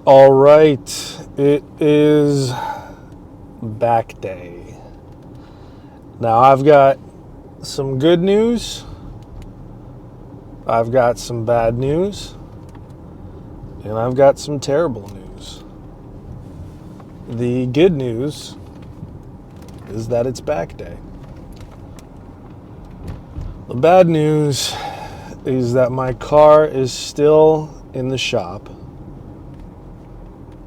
All right, it is back day. Now, I've got some good news, I've got some bad news, and I've got some terrible news. The good news is that it's back day. The bad news is that my car is still in the shop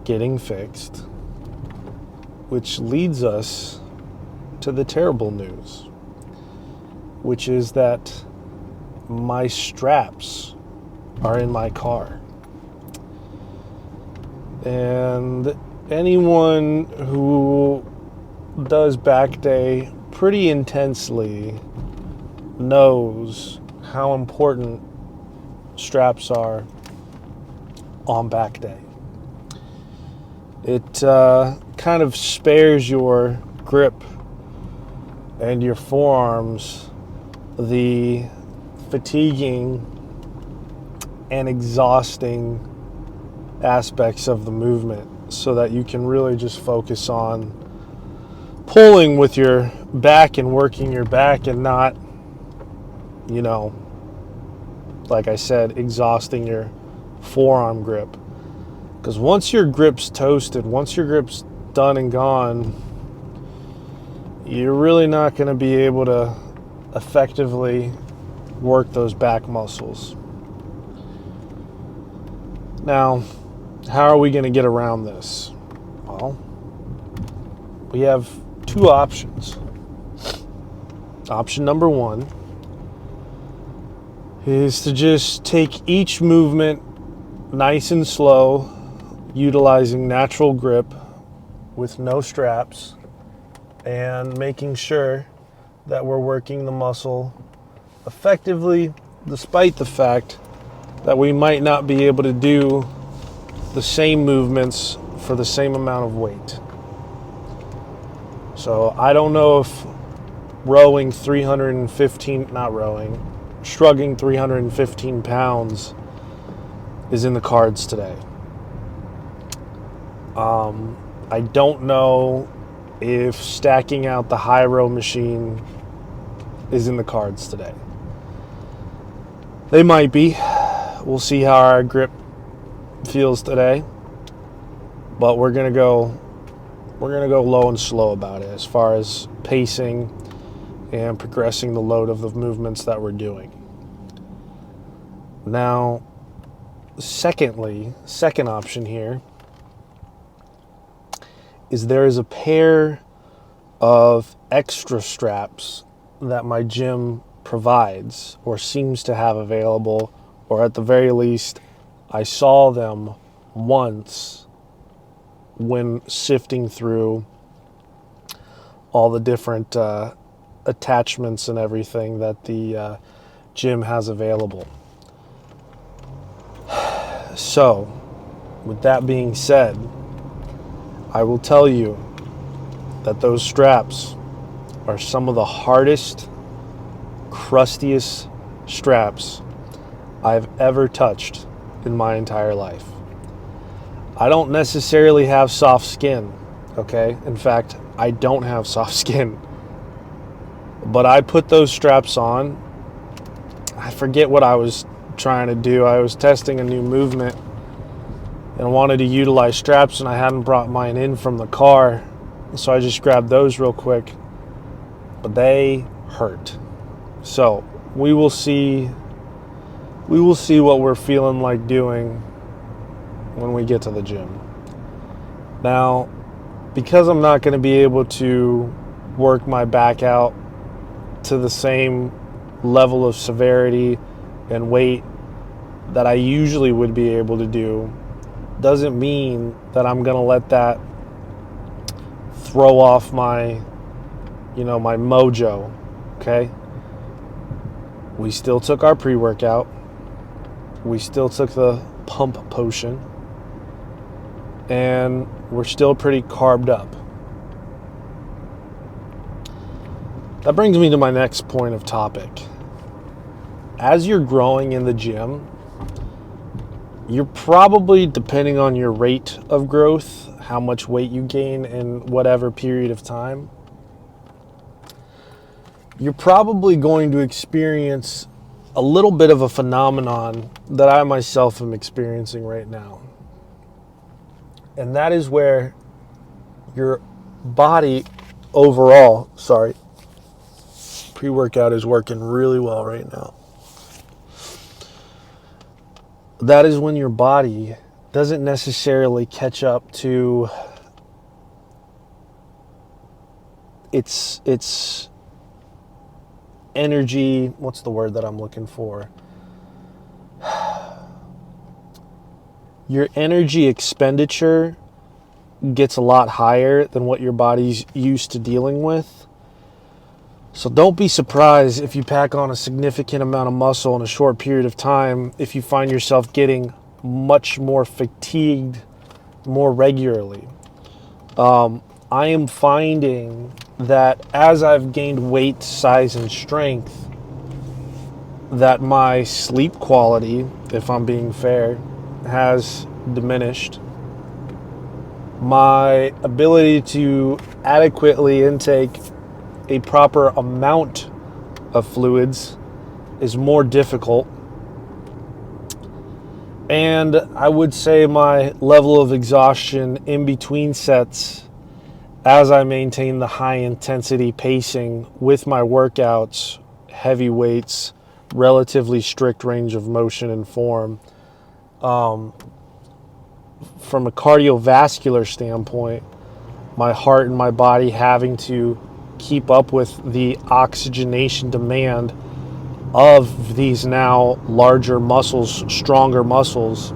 getting fixed, which leads us to the terrible news, which is that my straps are in my car. And anyone who does back day pretty intensely knows how important straps are on back day. It kind of spares your grip and your forearms the fatiguing and exhausting aspects of the movement so that you can really just focus on pulling with your back and working your back and not, like I said, exhausting your forearm grip. Because once your grip's toasted, once your grip's done and gone, you're really not going to be able to effectively work those back muscles. Now, how are we going to get around this? Well, we have two options. Option number one is to just take each movement nice and slow, utilizing natural grip with no straps and making sure that we're working the muscle effectively, despite the fact that we might not be able to do the same movements for the same amount of weight. So I don't know if shrugging 315 pounds is in the cards today. I don't know if stacking out the high row machine is in the cards today. They might be. We'll see how our grip feels today. But we're gonna go low and slow about it as far as pacing and progressing the load of the movements that we're doing. Now, second option here is there is a pair of extra straps that my gym provides or seems to have available, or at the very least, I saw them once when sifting through all the different attachments and everything that the gym has available. So, with that being said, I will tell you that those straps are some of the hardest, crustiest straps I've ever touched in my entire life. I don't necessarily have soft skin, okay? In fact, I don't have soft skin. But I put those straps on. I forget what I was trying to do. I was testing a new movement and wanted to utilize straps, and I hadn't brought mine in from the car, so I just grabbed those real quick. But they hurt. So we will see what we're feeling like doing when we get to the gym. Now, because I'm not going to be able to work my back out to the same level of severity and weight that I usually would be able to do, doesn't mean that I'm going to let that throw off my mojo, okay? We still took our pre-workout. We still took the pump potion. And we're still pretty carbed up. That brings me to my next point of topic. As you're growing in the gym, you're probably, depending on your rate of growth, how much weight you gain in whatever period of time, you're probably going to experience a little bit of a phenomenon that I myself am experiencing right now. And that is where your body overall, pre-workout is working really well right now. That is when your body doesn't necessarily catch up to its energy. What's the word that I'm looking for? Your energy expenditure gets a lot higher than what your body's used to dealing with. So don't be surprised if you pack on a significant amount of muscle in a short period of time if you find yourself getting much more fatigued more regularly. I am finding that as I've gained weight, size, and strength, that my sleep quality, if I'm being fair, has diminished. My ability to adequately intake a proper amount of fluids is more difficult. And I would say my level of exhaustion in between sets, as I maintain the high intensity pacing with my workouts, heavy weights, relatively strict range of motion and form, from a cardiovascular standpoint, my heart and my body having to keep up with the oxygenation demand of these now larger muscles, stronger muscles,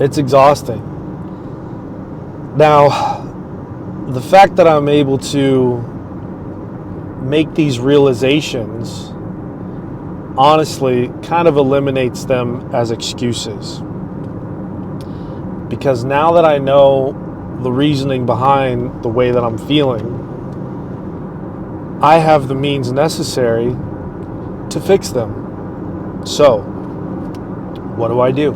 it's exhausting. Now, the fact that I'm able to make these realizations honestly kind of eliminates them as excuses. Because now that I know the reasoning behind the way that I'm feeling, I have the means necessary to fix them. So, what do?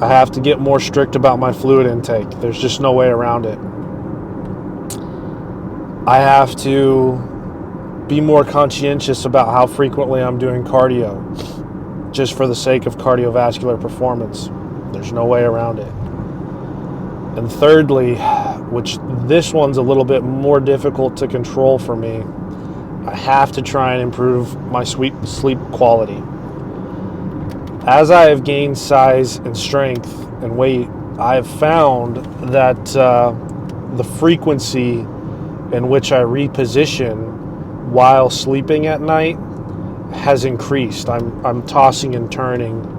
I have to get more strict about my fluid intake. There's just no way around it. I have to be more conscientious about how frequently I'm doing cardio, just for the sake of cardiovascular performance. There's no way around it. And thirdly, which this one's a little bit more difficult to control for me, I have to try and improve my sleep quality. As I have gained size and strength and weight, I have found that the frequency in which I reposition while sleeping at night has increased. I'm tossing and turning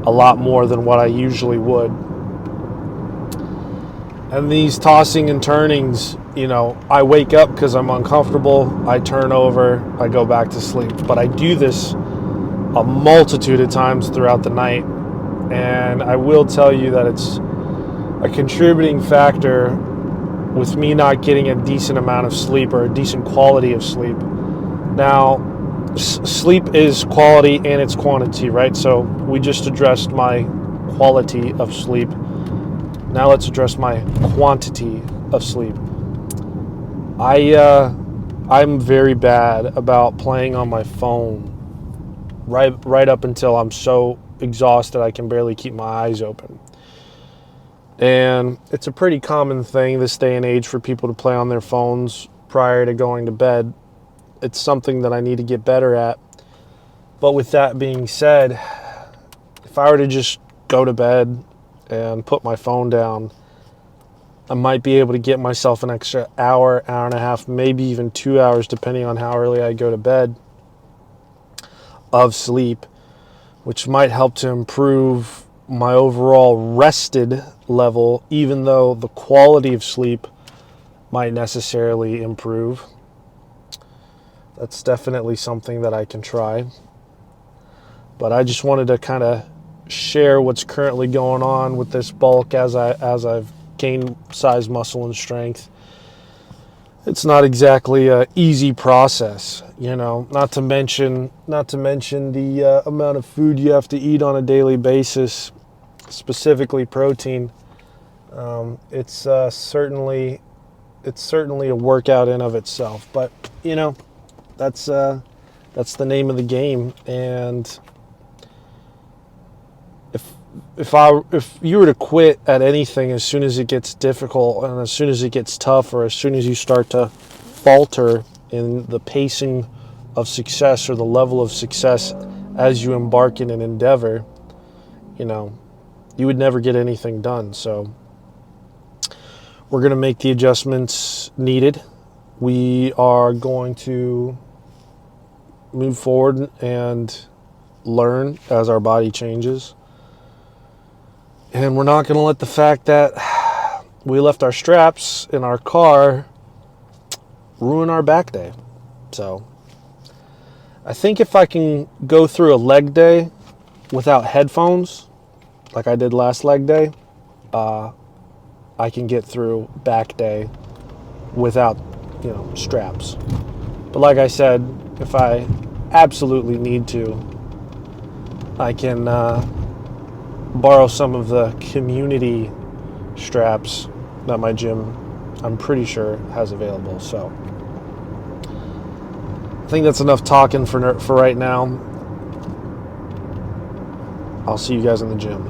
a lot more than what I usually would. And these tossing and turnings, I wake up because I'm uncomfortable, I turn over, I go back to sleep. But I do this a multitude of times throughout the night. And I will tell you that it's a contributing factor with me not getting a decent amount of sleep or a decent quality of sleep. Now, sleep is quality and it's quantity, right? So we just addressed my quality of sleep. Now let's address my quantity of sleep. I'm very bad about playing on my phone right up until I'm so exhausted I can barely keep my eyes open. And it's a pretty common thing this day and age for people to play on their phones prior to going to bed. It's something that I need to get better at. But with that being said, if I were to just go to bed and put my phone down, I might be able to get myself an extra hour, hour and a half, maybe even 2 hours, depending on how early I go to bed, of sleep, which might help to improve my overall rested level, even though the quality of sleep might necessarily improve. That's definitely something that I can try. But I just wanted to kind of share what's currently going on with this bulk as I've gained size, muscle, and strength. it's not exactly a easy process, you know. Not to mention the amount of food you have to eat on a daily basis, specifically protein. It's certainly a workout in of itself, but you know, that's the name of the game. And if you were to quit at anything as soon as it gets difficult and as soon as it gets tough, or as soon as you start to falter in the pacing of success or the level of success as you embark in an endeavor, you know, you would never get anything done. So we're going to make the adjustments needed. We are going to move forward and learn as our body changes. And we're not going to let the fact that we left our straps in our car ruin our back day. So I think if I can go through a leg day without headphones, like I did last leg day, I can get through back day without, straps. But like I said, if I absolutely need to, I can borrow some of the community straps that my gym, I'm pretty sure, has available. So I think that's enough talking for right now. I'll see you guys in the gym.